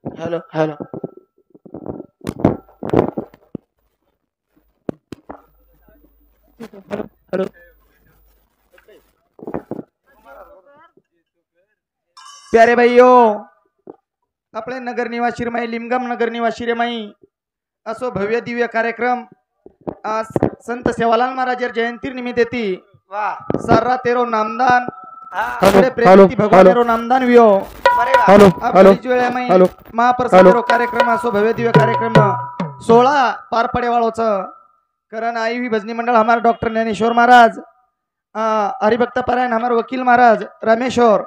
Hello hello hello प्यारे भाईयो आपले नगर निवासी रमाई लिमगाम नगर निवासी रमाई असो भव्य दिव्य कार्यक्रम आज संत सेवालाल महाराज जयंती निमित्त येती सर्रा तेरो नामदान भगवान रो नामदान वियो हॅलो हॅलो हॅलो महाप्रसाद कार्यक्रम असो भव्य दिव्य कार्यक्रम 16 पार पडे वाळोच कारण आई हुई भजनी मंडल हमारे डॉक्टर ज्ञानेश्वर महाराज हरिभक्त पारायण हमारे वकील महाराज रामेश्वर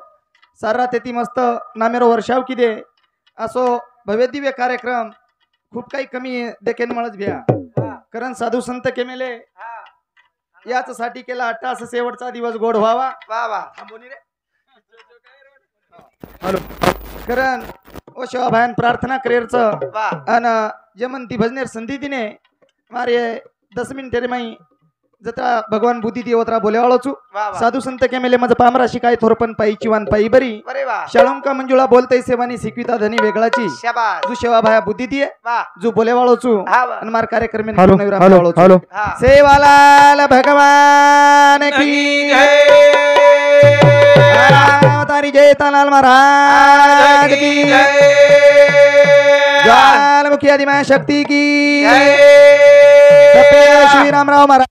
सारा तेती मस्त नामेरो वर्षाव की दे असो भव्य दिव्य कार्यक्रम खूप काही कमी देखेन मळच भ्या कारण साधू संत केमेले याच साठी केला अट्टा असं शेवटचा दिवस गोड व्हावा हॅलो कारण ओ शिवाभायन प्रार्थना करेरच अन जमन ती भजनेर संधी दिने मारे 10 मिनिटे रे माई जत्रा भगवान बुद्धी देवत्रा बोलेवाळोचू साधू संत केमेले मज पामरा शिकाय थोरपन पाई चिवान पाई बरी शाळुंका मंजुळा बोलतय सेवानी शिकविता धनी वेगळाची जू सेवा भाया बुद्धी दिए जो बोलेवाळोचू अन मार कार्यक्रम हॅलो सेवालाल भगवान की जय तारी जय तालाल महाराज की जय जाल मुखी आदिमा शक्ति की जय श्री रामराव महाराज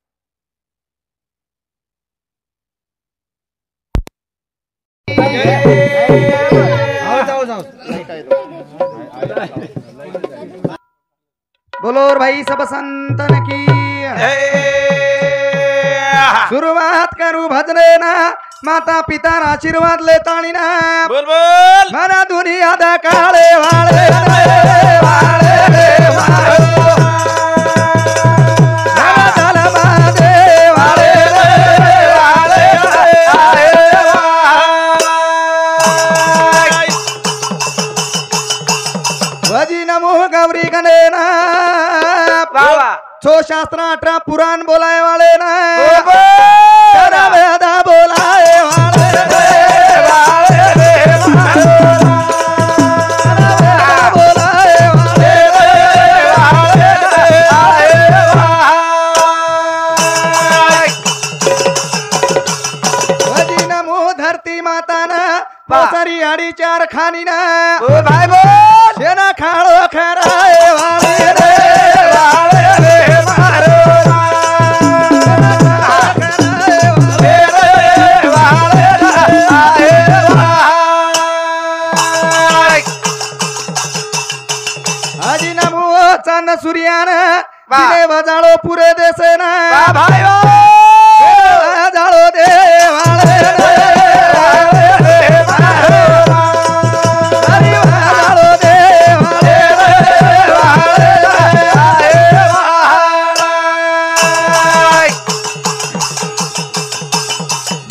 बोलो भाई सब संतन की शुरुआत करू भजने ना माता पिता आशीर्वाद लेतानी ना बोल बोल मना दुनिया दा काळे वाळे वजी नमो गौरी गणेना छो शास्त्र 18 पुराण बोलाय वाले ना वेदा बोलाय वजी नमो धरती माता ना सारी आडी 4 खानी ना भाई बोल शेना खाळो खराय वाले रे चांद सूर्यान दिले वजाळो पुरे देसेना जाळो देवाळे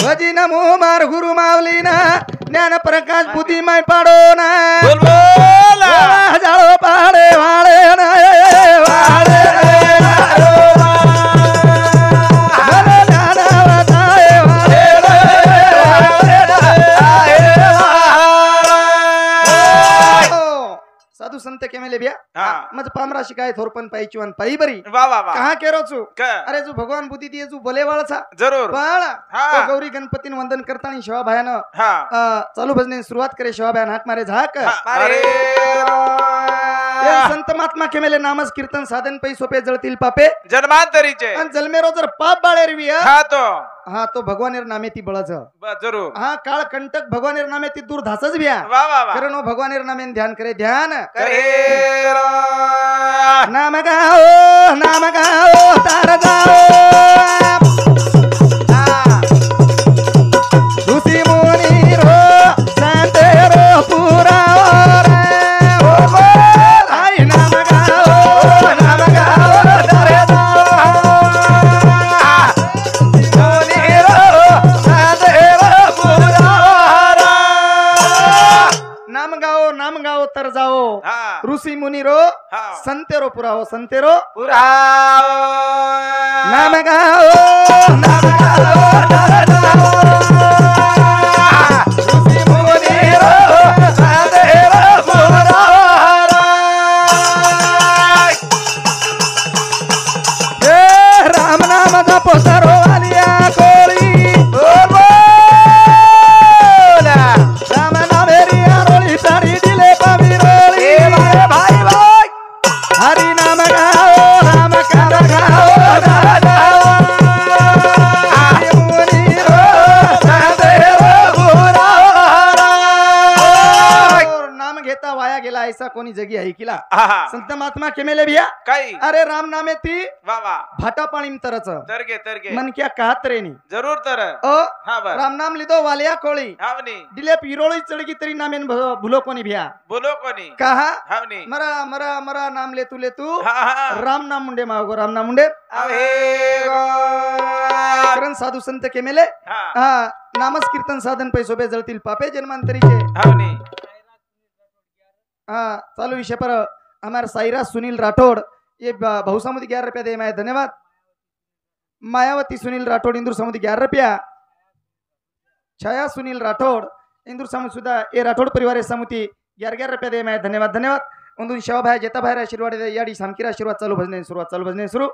भजी नमो मार गुरु मावली ना ज्ञान प्रकाश बुद्धी माय पाडो ना जाळो पाडे वाळे साधू संत केमेले बिया मज पामरा शिकाय थोरपन पाई चिवन पाई बरी कहा केरोचू अरे जो भगवान बुद्धी दिए जो बोले वाळचा जरूर पण गौरी गणपती वंदन करतानी शिवा भायान चालू भजने सुरुवात करे शिवा भायान हाक मारे झाक संत महात्मा केमेले नामस कीर्तन साधन पै सोपे जळतील पापे जन्मांतरीचे आणि जन्मेरो जर पाप बाळेर विया हा तो भगवानेर नामे ती बळज जरूर हा काळ कंटक भगवानेर नामे ती दूर धासच बिया कारण ओ भगवानेर नामे ध्यान करे ध्यान नाम गाओ तार जाओ तुसी मोनी रो संते रो पुरा नाम गाओ तर जाओ ऋषि मुनि रो संतेरो पुराओ संतेरो पुराओ नाम गाओ तर जाओ ऋषि मुनि रो संतेरो पुराओ ऐसा कोणी जगी आहे किला हा संत महात्मा केमेले भिया काही अरे राम नामे ती वा वा भाटा पाणी तरच तर घे मन क्या कहत रेनी जरूर तर अ हा बर राम नाम लिदो वालिया कोळी हावनी दिले पिरोळी चढगी तरी नामेन भुलो कोणी भिया बोलो कोणी कहा हावनी मरा मरा मरा नाम ले तू हा हा राम नाम मुंडे मागो राम नाम मुंडे अहे कारण साधू संत केमेले हा हा नामस कीर्तन साधन पैसोबे जळतील पापे जन्मांतरीचे हावनी हाँ चालू विषय पर हमारे साइरा सुनील राठौड़ ये बहु समुद्र 11 रुपया दे मैं धन्यवाद मायावती सुनील राठौड़ इंदूर समुद्र 11 रुपया छाया सुनील राठौड़ इंदूर समुद्र सुधा ये राठौड़ परिवार समुति 11 रुपया दे मैं धन्यवाद धन्यवाद उन शेवा भाई जेता भाई आशीर्वाद दे याडी सामकीरा आशीर्वाद चालू भजने शुरू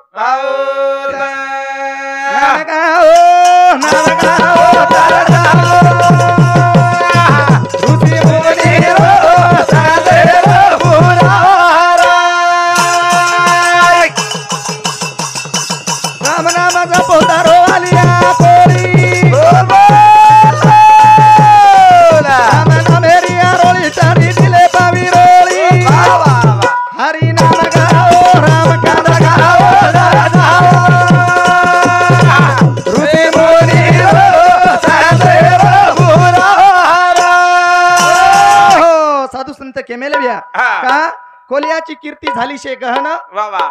राम नामाचा पोतारो आलिया कोरी राम नामेरी आरोळी चारी दिले पावी रोळी हरी नाम गाओ राम कांदा गाओ ऋषी मुनी साधू संत केमेले बिया का कोलियाची कीर्ती झाली शे गहन वा वा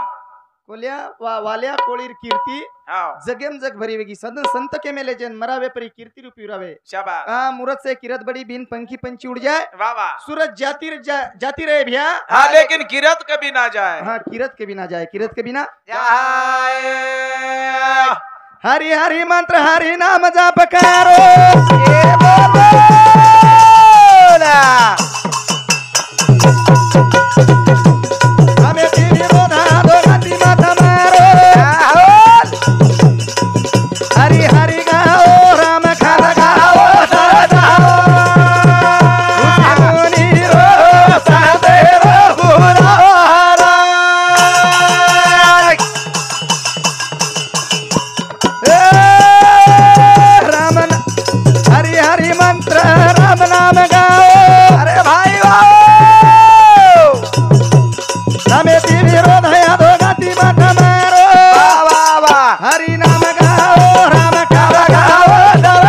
कोल्या वाल्या कोळीर कीर्ती हाव जगेम जग भरी वेगी सदन संत के मेले जन मरावे परी कीर्ति रूपी रावे शाबाश आ मूरत से किरत बड़ी बिन पंखी पंची उड़ जाए वा वा सूरज जाती रहे भैया हाँ लेकिन किरत कभी ना जाए हाँ किरत के बिना जाए किरत के बिना जाए हरि हरि मंत्र हरि नाम जाप करो हमें तेरी रोधा दो गति माथा मारो हरि हरि गाओ राम खाना गाओ मुनि रो सादेव पुरारा राम हरि हरि मंत्र राम नाम गाओ अरे भाई हमें तेरी रोधया दो गति माथा मारो हरि नाम गाओ राम काला गाओ दव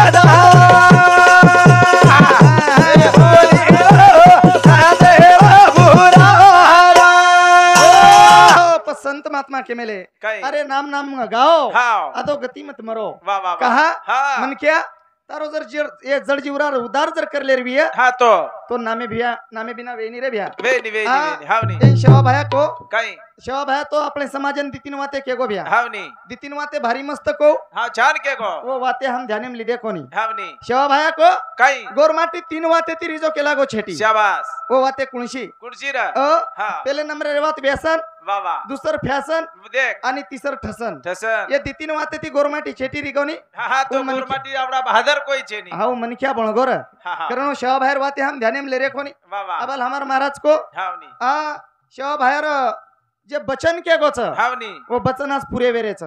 संत महात्मा के मेले काय? अरे नाम नाम गाओ हाव अदो गति मत मरो वा वा वा कहा हाँ मन क्या तारो जर ये जड़ जीवरार उदार जर कर ले रही है हाँ तो नामे भिया नामे बिना वेनी रे भिया वेनी वेनी हाँ। वेनी हावनी जैन शेवा भाया को काही शेवा भाया तो अपने समाजन दितिन वाते के गो भिया हावनी दितिन वाते भारी मस्त को हाँ छान के गो वो वाते हम ध्यान में लिदे कोनी हावनी शेवा भाया को काही गोरमाटी 3 वाते ती रिजो केला गो छेटी शाबाश वो वाते कुणशी कुर्सीरा अ हाँ पहले नंबर रे वात व्यसन वा वा दुसर फॅशन देख आणि तिसर ठसन ठसन ये दितिन वाते ती गोरमाटी छेटी रिगोनी हाँ हाँ तो वो मन की- गुरमाटी आवडा बहादर कोई छे नहीं हाउ मनख्या बणगोर हाँ हाँ कारण शेवा भायर वाते हम ध्यान में ले रे कोनी वा वा अबल हमार महाराज को हावनी आ शेवा भायर जे बचन के गोच हावनी वो बचन आज पुरे वेरेच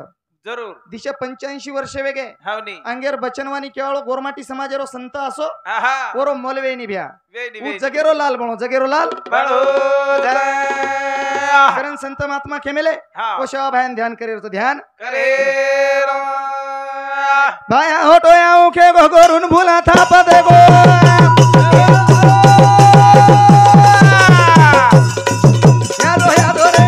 जरूर दिशे 85 वर्ष वेगे हावनी अंगेर बचनवानी केवळ गोरमाटी समाजेरो संत असो हाँ हाँ ओरो मोलवेनी भ्या वेनी उ वेनी जगेरो लाल बणो जगेरो लाल बड़ो दया कारण संत महात्मा केमेले हाँ ओ शेवा भायन ध्यान करे तो ध्यान करे रा भाया होटो याऊ के गो गोरुन भूला था पदे गो यादो यादो रे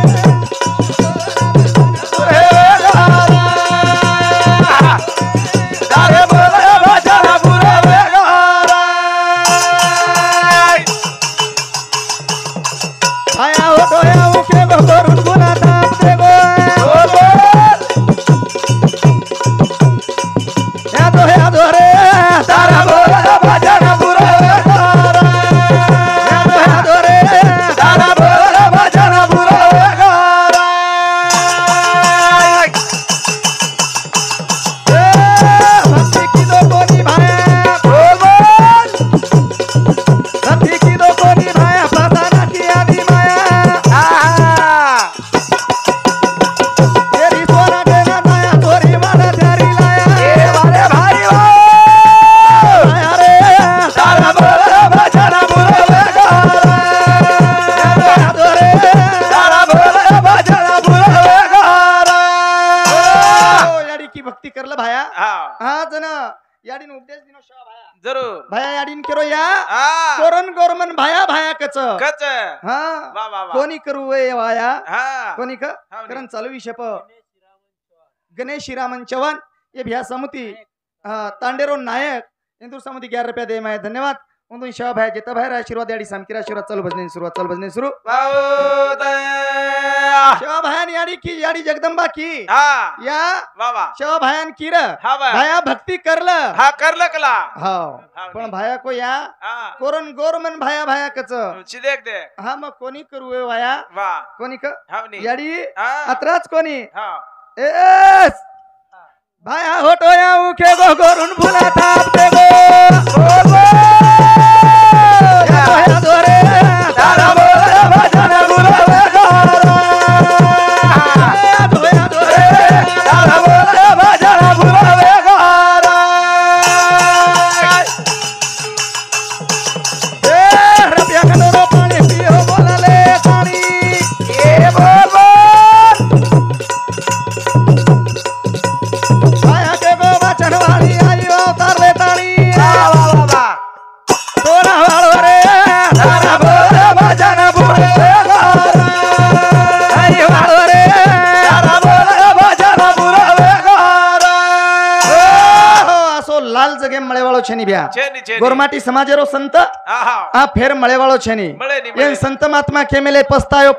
दारे बोले बजा बुरे बेगारा भाया होटो याऊ के गो गोरुन भूला था पदे गो यादो यादो रे तारा बोला बजा जरूर भाया याडीन केरो या हा कोरन गोरमन भाया भाया कच कच हा वा वा वा कोणी करू वे वाया हा कोणी का हा कारण चालू विषय गणेश श्रीरामन चव्हाण ये भ्या समिति तांडेरो नायक इंदूर समिति 11 रुपया दे माय धन्यवाद उन्दून शिवा भाई जेता भाई आशीर्वाद याडी सामकीरा आशीर्वाद चालू भजने सुरू शिवा भायान याडी की याडी जगदंबा की हा या वा वा शिवा भायान की र हा बा भाया भक्ती करलं हा करलं कला हा हा पण भाया को या हा कोरन गोरमन भाया भाया कच देख दे हा मग कोणी करू वे वाया वा कोणी का हावनी याडी हा अत्राच कोणी हा एस भाया होतो या उखे गो गोरून फुला तापते गो या भाया दोरे तारा बोला भजन गुरवे दोया दोरे तारा बोला भजन गुरवे रबिया कटोरो पाणी पियो बोलाले पाणी ए बोल भाया के गो वचन वाली आयो तारले ताणी तोरा वालो रे तारा बोला भजन गुरवे आयो वालो रे तारा बोला भजन गुरवे असो लाल जगे मळेवाळो छेनी ब्या छेनी छेनी गोरमाटी समाजेरो संत हा हा आ फेर मळेवाळो छेनी मळे नी ये संत महात्मा खेमेले पस्तायो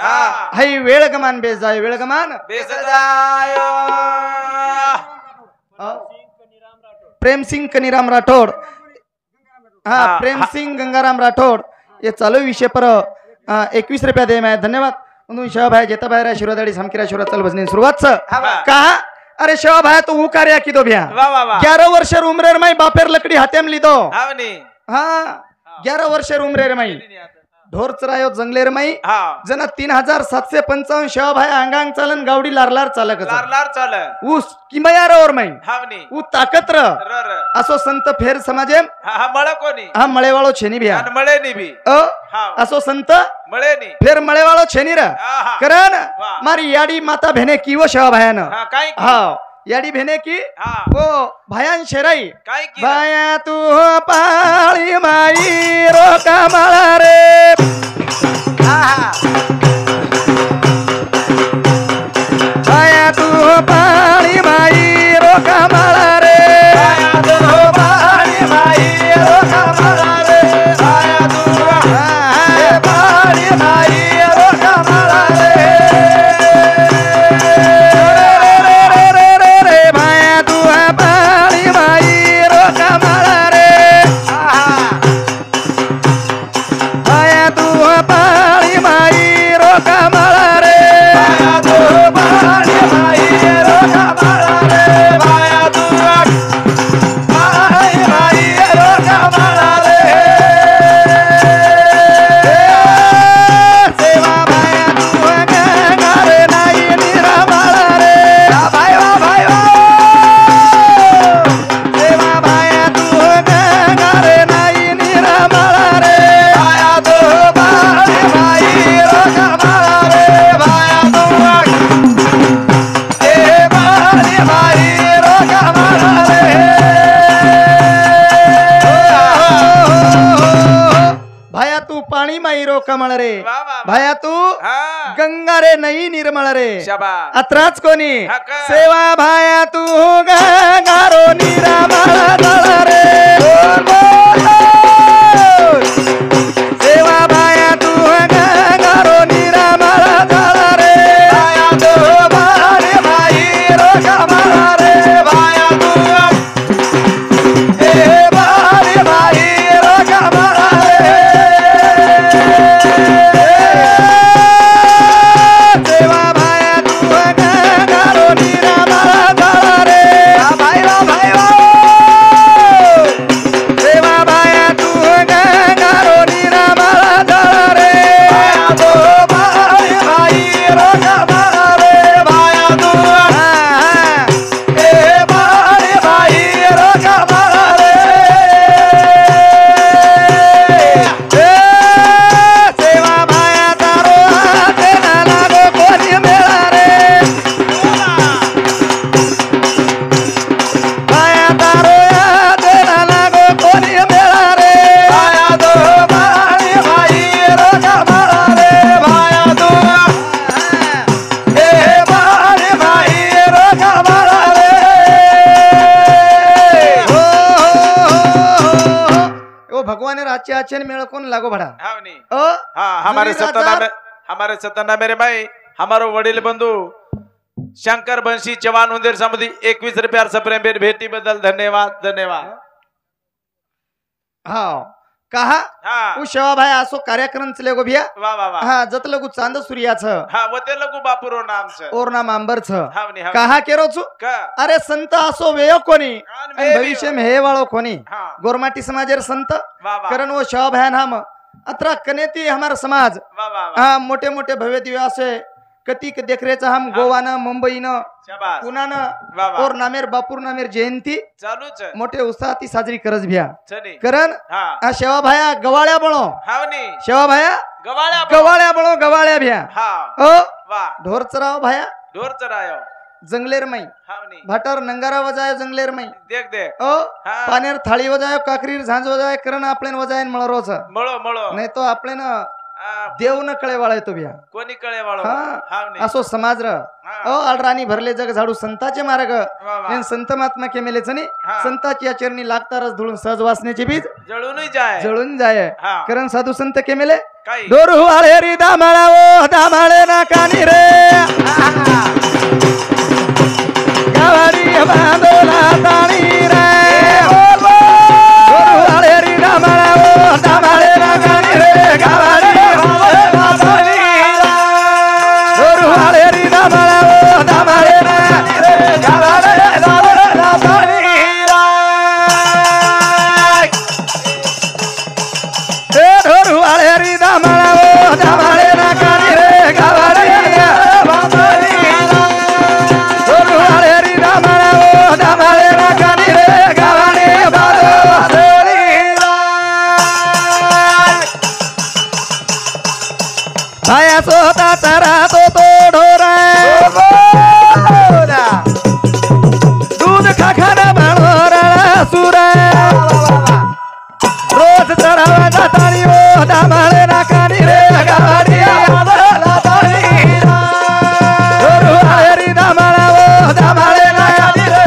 हा हई वेळ गमान बेजाय वेळ गमान बेसजायो प्रेम सिंग कनीराम राठौड़ हाँ हाँ, प्रेम सिंह गंगाराम राठौड़ ये चालू विषय पर 21 रुपया दे मैं धन्यवाद उन शिवा भाई जेता भाई आशीर्वाद समकीरा आशीर्वाद चल भजने सुरुवात कहा अरे शिवा भाई तो हूँ कार्य की दो भैया वा वा वा 11 वर्षर उम्रेर माई बापेर लकड़ी हाथेम लीधो हावनी हाँ 11 वर्षर उम्रेर माई ढोर चरायो जंगलेर माई हा जना 3755 शिवा भाई अंगांग चालन गावडी लारलार चालक लार लार चाल ऊस किमयार और माई हावनी ऊ ताकत र र असो संत फेर समाजे हा हा मळ कोणी हा मळेवाळो छेनी भ्या आणि मळे नी बी अ हा असो संत मळे नी फेर मळेवाळो छेनी र हा हा करन वा. मारी याडी माता भेने की वो शवा भायान हा काय की हा याडी भेने की हा वो भायान शेराई काय की भाया तू पाळी माई रोका माळा रे हा हा भाया तू पाळी माई रोका माळा रे आया तू पाणी माई रोका मला रे आया तू पाणी माई रोका मला रे भाया तू पाळी माई रोका माळा रे भाया तू पाळी माई रोका माळा रे आया तू पाणी माई रोका मला रे आया तू पाणी माई रोका मला रे सेवा भाया तू गंगारे नाही निरामाळा रे भाई वा सेवा भाया तू गंगारे नाही निरामाळा रे आया तू पाणी माई रोका मला रे आया तू ए पाणी माई रोका मला रे भाया तू पाणी माई रो कमळ रे वा वा वा. भाया तू हा गंगा रे नाही निर्मळ रे शाबा अत्राच कोणी हक्क. सेवा भाया तू गंगारो निरामळ दळ रे सेवा भाया तू गंगारो निरामळ दळ रे आया तू पाणी माई रोका मला रे आया तू ए पाणी माई रोका मला रे सेवा भाया तू गंगारो निरामळ दळ रे भाई वा भगवान राचे आचन मेल कौन लागो भड़ा हावनी ओ हाँ हमारे सतना मेरे भाई हमारो वडील बंधू शंकर बंशी चव्हाण उंदेर समिति 21 रुपया सप्रेम भेटी बदल धन्यवाद धन्यवाद हाँ कहा हाँ उ शेवा भाई असो कार्यक्रम चले गो भैया वाह वाह वाह हाँ जत लगू चांद सूर्या छ हाँ वो ते लगू बापुरो नाम छ और नाम अंबर छ हावनी हावनी कहा केरो छु का अरे संत असो वेयो कोणी आन आणि वे भविष्य में हे वाळो कोणी हाँ गोरमाटी समाजेर संत वाह वाह करण वो शेवा भाई नाम अत्रा कनेती हमारा समाज वाह वाह वाह हाँ मोठे मोठे भव्य दिव्य असे कतीक देखरेचा हम गोवानं मुंबईनं शाबाश पुण्यानं वाह वाह और नामेर बापूर नामेर जयंती चालू छ मोठे उत्साहाती साजरी करज भ्या चनी करण हाँ आ शेवा भाया गवाळ्या बळो हावनी शेवा भाया गवाळ्या गवाळ्या बळो गवाळ्या भ्या हाँ ओ वाह ढोर चराव भाया ढोर चरायो जंगलेर मई हावनी भाटर नंगारा वजायो जंगलेर मई देख देख ओ हाँ पानेर थाळी वजायो काकरीर झांज वजायो करण आपलेन वजायन मळरोच मळो मळो नाही तो आपलेन देव न कळे वाळे तो भ्या कोणी कळे वाळो हाँ हावनी असो समाज र हाँ ओ आलरानी भरले जग झाडू संताचे मार्ग वाह वाह एन संत महात्मा के मेलेच नी हाँ. संताची या चरणी लागता रस धुळून सहज वासण्याचे बीज जळूनही जाय जळून जाय हाँ करण साधू संत के मेले काही डोरू आळे री दामाळाओ दामाळे ना कानी रे गावाडी बांधोला ताणी रे डोरू आळे री दामाळाओ दामाळे ना कानी रे गावाडी बांधोला ताणी डोरू आळे री दामाळाओ दामाळे ना कानी रे गावाडी बांधोला ताणी रे डोरू आळे री दामाळाओ दामाळे ना कानी रे गावाडी सोता चरा तो ढोरा दूध खाखाना बाळोरा सुरा रोज चढावा जातानी ओ दामाळे ना कानी रे गाडी डोरू आळे री दामाळा ओ दामाळे ना कानी रे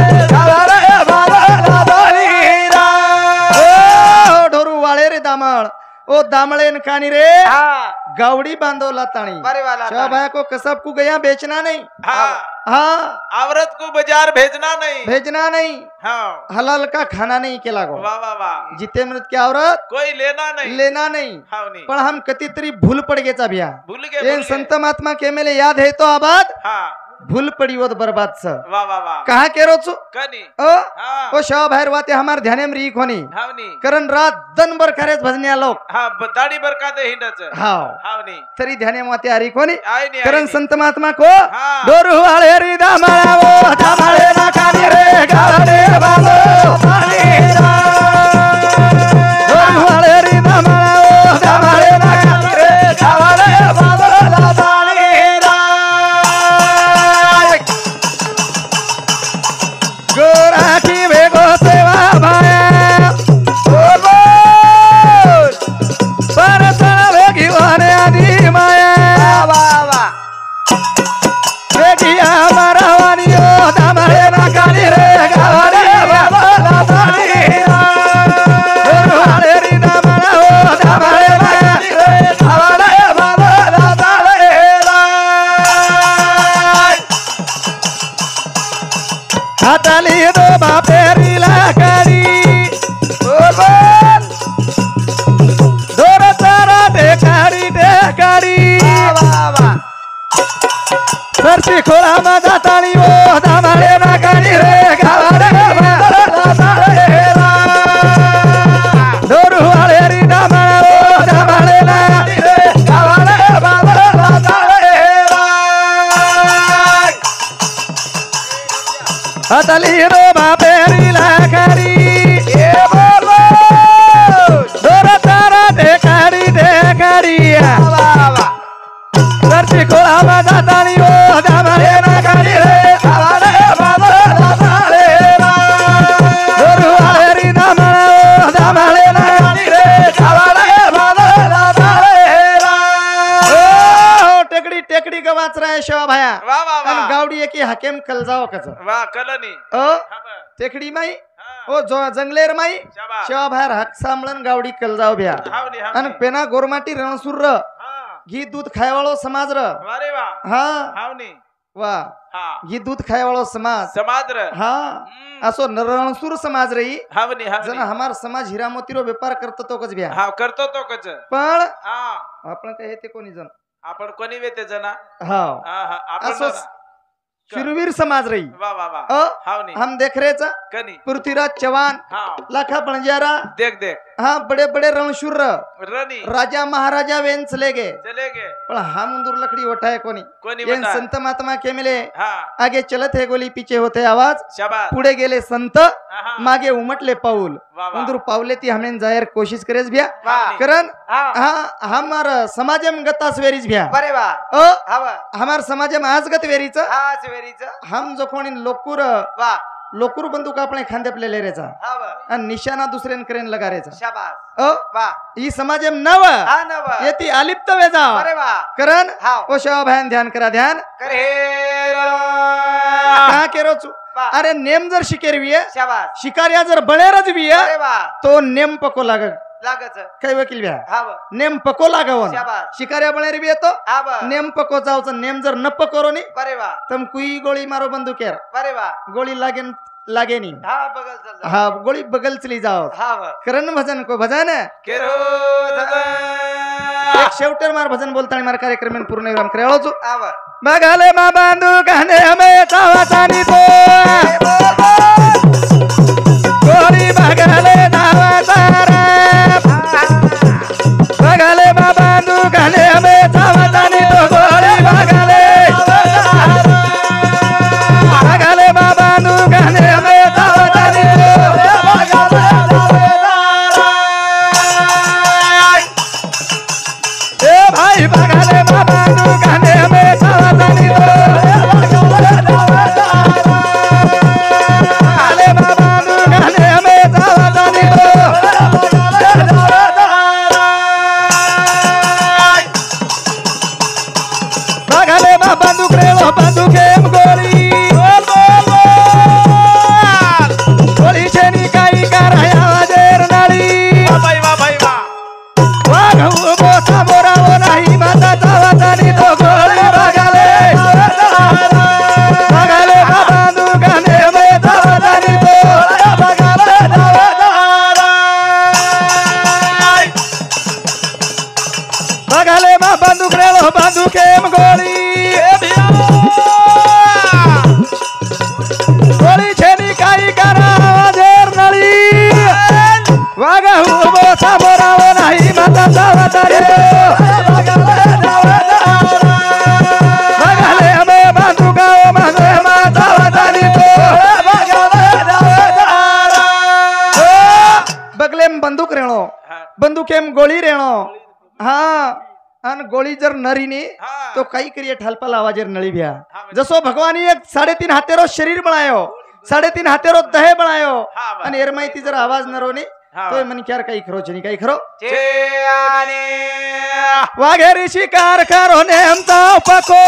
ओ डोरू आळे रे दामाळ ओ दामळे न कानी रे हाँ गावड़ी बांधोला ताणी अरे वाला शाबाया को कसब को गया बेचना नहीं हाँ हाँ औरत को बाजार भेजना नहीं भेजना नहीं हाँ हलाल का खाना नहीं केला गो वाह वाह वाह जिते मृत की औरत कोई लेना नहीं लेना नहीं हावनी पण हम कतीतरी भूल पड़ गेचा भ्या भूल गए ये संत महात्मा के मेले याद है तो आबाद हाँ भूल पड़ी वो बर्बाद स वाह वाह वाह कहा के रोचो कनी ओ हाँ ओ शाह भैर वाते हमार ध्याने में रीख होनी हावनी करण रात दिन भर खरेच भजनिया लोग हाँ दाढ़ी बरका दे हिंडच हाव हावनी तरी ध्याने में वाते आ रीख होनी आई नहीं करण संत महात्मा को हाँ डोरू आळे री दामाळा ओ दामाळे ना कानी रे गाडे बाबो डोरू आळे री दामाळा ओ दामाळे ना कानी रे गाडे बाबो गोराठी वेगो सेवा भाया परसळ वेगी वाने आधी माया बेटिया मारावानी ओ दामाळे ना कानी रे गावाडे डोरू आळे री दामाळा ओ दामाळे ना कानी रे गावाडे हाताली दो बापेरीला काडी दोर तारा टेकाडी सरची खोळा माझा ताळी ओ दामाळे ना कानी रे गावाडे डोरू आळे री दामाळा ओ दामाळे ना कानी रे गावाडे हाताली दो बापेरीला काडी दोर तारा टेकाडी सरची खोळा माझा ताळी ओ दामाळे ना कानी रे डोरू आळे री दामाळा ओ दामाळे ना कानी रे ओ टेकडी टेकडी गवाच राय शेवा भाया वाह वाह आणि वाह गावडी एकी हाकेम कल जाव कच वाह कलनी ओ हाँ टेकडी माई ओ जो जंगलेर माई शाबास शेवा बाहेर हाक सांभळन गावडी कलजाव भ्या हावनी अन हावनी पेना गोरमाटी रणसूर र हा घी दूध खायवाळो समाज र वारे वा हा हावनी वा हा घी दूध खायवाळो समाज समाद्र हा असो रणसूर समाज रही हावनी जन हावनी हमार समाज हिरामोतीरो व्यापार करतो तो कच भ्या हा करतो तो कच पण हा आपण काय ते कोणी जण आपण कोणी वेते जना हा हा हा आपण असो जरा. शूरवीर समाज रही वा वा वा अ हावनी हम देख रहे चा कनी पृथ्वीराज चौहान हा लाखा बंजारा देख देख हाँ बड़े बड़े रणशूर रनी राजा महाराजा वेन चले गए चले गे पण हा मुंदूर लकड़ी उठाए कोनी कोणी ये बता संत महात्मा के मिले हा आगे चलत है गोली पीछे होते आवाज शाबास पुढे गेले संत हा मागे उमटले पाऊल वा वा मुंदूर पावले ती हमने जाहिर कोशिश करेस भ्या वाह. करण हा हाँ हमार समाजम गतास वेरीज भ्या बरे वा अ हवा हमार समाजम आजगत वेरीच हा सेवेरीच हम जो कोणी लोकुर वा लोकुर बंदूक आपणे खांदे पले लेरेचा हवा आणि निशाणा दुसऱ्यान करेन लगारेचा शाबास अ वा ही समाजम नव हा नव येती अलिप्त वेजा बरे वा करण हा ओ शेवा भयान ध्यान करा ध्यान करे का केरो चु वा. अरे नेम जर शिकेरवी आहे शाबास शिकार्या जर बळेरच बी बरे आहे वा तो नेम पको लाग लागच काय वकील भ्या हवा नेम पको लागवन शाबास शिकार्या बळेर बी येतो हवा नेम पको जावचं नेम जर न पकोरो नी बरे वा तम कुई गोळी मारो बंदुकेर बरे वा गोळी लागेन लागे नी हा बगल चल हा गोळी बगल चली जाओ हवा करण भजन को भजन केरो एक शेवटर मार भजन बोलतानी मार कार्यक्रम पूर्ण विराम करायला जो हवा बघाले मा बांधू गाणे हमे चावाचानी तो गोरी बघाले नावाचारा बघाले मा बांधू गाणे हमे चावाचानी तो गोरी बघाले बघाले मा बांधू गाणे हमे चावाचानी ए भाई बघाले मा बांधू गाणे हमे चावाचानी बंदूक रेलो बंदूक एम गोली गोली छेनी काही कराया वाजेर नाळी वा बाई वा बाई वा वाघ उभो सामोरावो नाही माता चावाचानी तो गोळी बघाले बघाले बंदूक गाणे हमे चावाचानी तो बघाले बघाले मा बंदूक रेलो बंदूक एम गोळी गोळी छेनी काही करा वाजेर नळी वागा उभो सामोरावो नाही माता चावाचानी बघाले हमे बंदुकाओ मागे मा चावाचानी बगलेम बंदूक रेणो बंदुकेम गोळी रेणो हा अन गोळी जर नरीनी हा तो काही करिए ठालपाल आवाजेर नळी भ्या जसो भगवानी एक 3.5 हातेरो शरीर बनायो 3.5 हातेरो दहे बनायो हा वा. आणि एरमाईती जर आवाज नरोनी हा तो मन क्यार काही खरो छनी काही खरो चे आने वाघेरी शिकार करो नेमता पको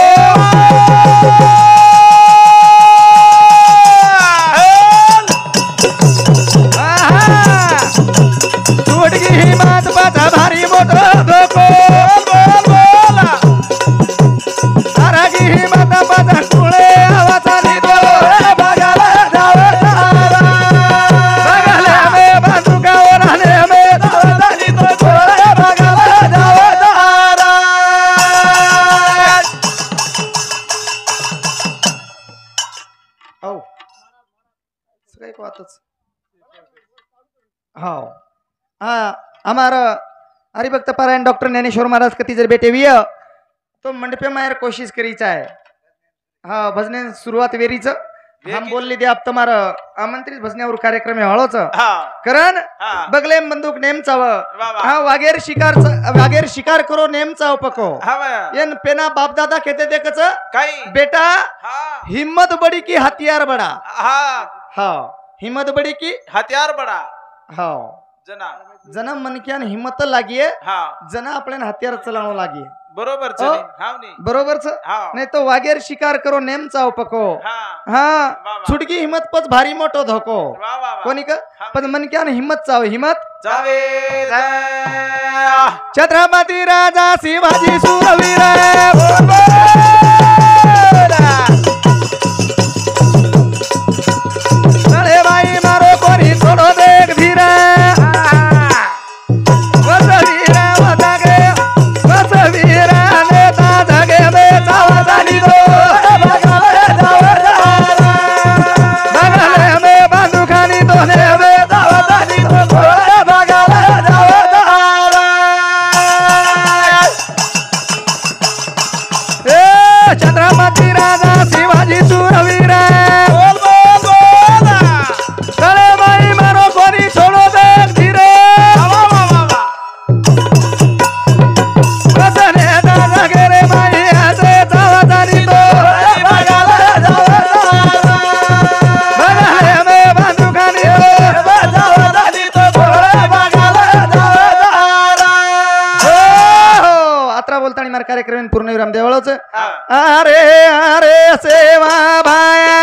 टूटगी ही मात पाचा भारी मोठो धोको तारागी ही माता पाचा टुळे आवाजानी तो बघाले हमे बंदुकावर आले हमे धावतानी तो बघाले धावतारा औ सगळे को आताच हाँ हाँ हमारा हरिभक्त पारायण डॉक्टर ज्ञानेश्वर महाराज कती जर बेटे विय तो मंडपे मायर कोशिश करी चाहे हाँ भजने सुरुवात वेरीच हम बोलली दे आप तुम्हारा आमंत्रित भजनेवर कार्यक्रम आहे हळोच हा करण हा बगले बंदूक नेम चाव वा वा हाँ वागेर शिकार करो नेम चाव पको हा वा. येन पेना बाप दादा कहते थे कच काही बेटा हा हिम्मत बड़ी की हथियार बड़ा हा हाँ हिम्मत बड़ी की हथियार बड़ा हाँ जना जना मनक्यान हिम्मत लागिये हा जना आपल्यान हत्यार चलावणं लागिये बरोबर हो. चली हाव नी बरोबरच हाव नाही तो वागेर शिकार करो नेमचा उपको हा हा वा. छुटकी हिम्मत पच भारी मोठो धोको वा वा वा कोणी का पण मनक्यान हिम्मत चाव हिम्मत जावे छत्रपती राजा शिवाजी सुरवीर अरे बाई मारो कोणी थोडो देख धीरा वस वीरा वदागे वस वीरा नेता जगे में जावदानी दो बगले में बंदूकानी दो ने में जावदानी दो बगले जावदारा ए छत्रपती राजा शिवाजी सुरवीर चले भाई मारो कोनी छोड़ो देख धीरे वसने दादा गेरे भाई ऐसे जावदानी दो बगले में बंदूकानी दो जावदानी दो बगले जावदारा हो अत्रा बोलतानी मार कार्यक्रम पूर्ण विराम देवळच अरे अरे सेवा भाया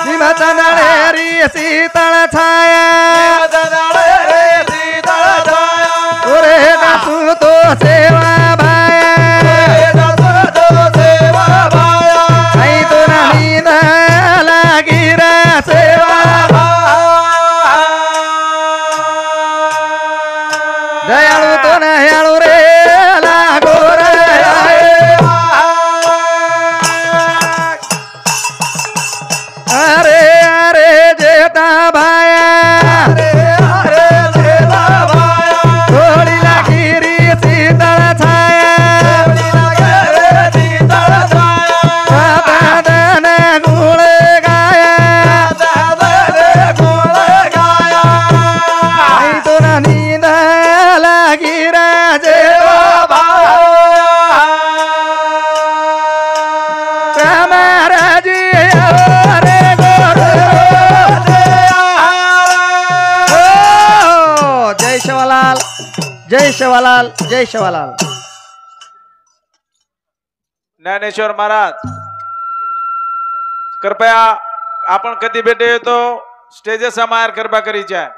निमतनळेरी शीतळ छाया ओरे दासू तो सेवा भाया आई तो नाही न लागिरा सेवा दयाळू तो नयाळू रे लागो रे अरे अरे जेता भाया थोडी लागिरी शीतळ छाया दादन गुळ गाया आई तो नींद लागी राजे महाराजी अरे गोरे जय शिवलाल जय शिवलाल जय शिवलाल ज्ञानेश्वर महाराज कृपया आपण कधी भेटे येतो स्टेजेस मायर कृपा करीच्या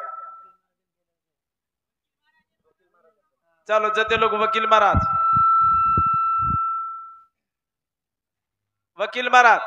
चालो जते लोक वकील महाराज वकील महाराज